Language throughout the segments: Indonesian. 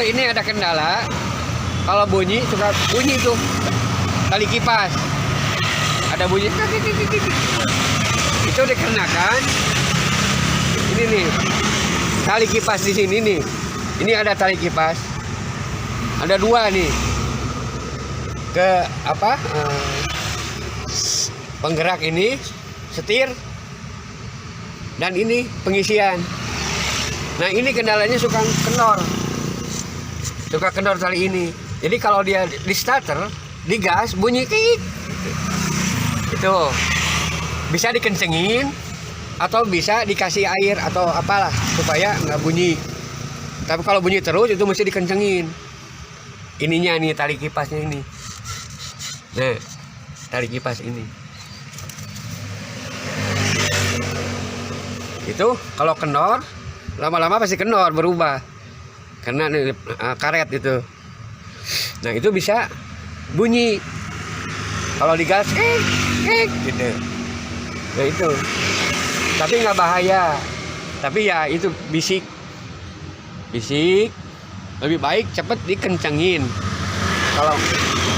ini ada kendala. Kalau bunyi suka bunyi tuh tali kipas. Ada bunyi. Itu dikarenakan ini nih tali kipas di sini nih. Ini ada tali kipas. Ada dua nih. Ke apa? Penggerak ini setir dan ini pengisian. Nah ini kendalanya suka kendor tali ini. Jadi kalau dia di starter, digas bunyi kik. Itu bisa dikencengin atau bisa dikasih air atau apalah supaya nggak bunyi. Tapi kalau bunyi terus itu mesti dikencengin. Ininya nih tali kipasnya ini. Nah tali kipas ini. Itu kalau kendor lama-lama pasti kendor berubah karena karet itu. Nah itu bisa bunyi kalau digas gitu. Nah itu tapi nggak bahaya, tapi ya itu bisik lebih baik cepet dikencengin. Kalau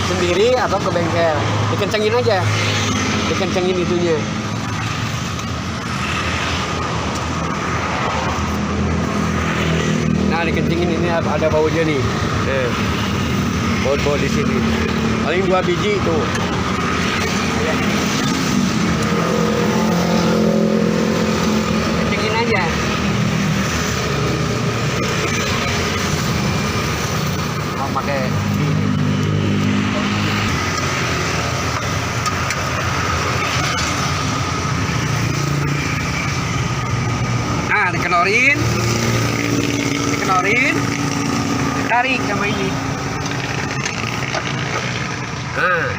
sendiri atau ke bengkel dikencengin aja, dikencengin itunya. Nah dikencingin ini ada baunya nih. Baut di sini. Paling 2 biji tuh. Kencingin aja. Mau pakai nah dikenorin, tarik sama ini. Nah,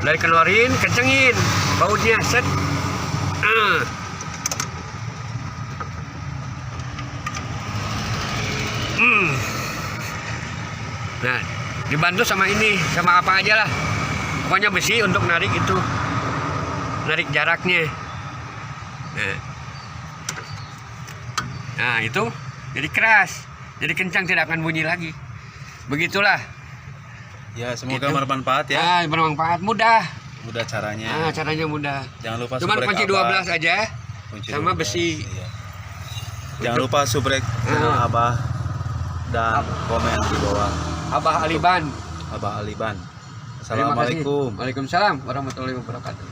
dari keluarin, kencengin bautnya, set. Nah, dibantu sama ini, sama apa aja lah. Pokoknya besi untuk narik itu, narik jaraknya. Nah itu jadi keras, jadi kencang, tidak akan bunyi lagi. Begitulah. Ya semoga Gitu. bermanfaat ya. Bermanfaat, mudah Caranya. caranya mudah. Jangan lupa Cuman subrek kunci Abah. 12 aja Kunci sama 12, besi. iya. Jangan lupa subrek channel Abah dan komen di bawah. Abah Aliban. Abah Aliban. Terima kasih. Assalamualaikum. Waalaikumsalam warahmatullahi wabarakatuh.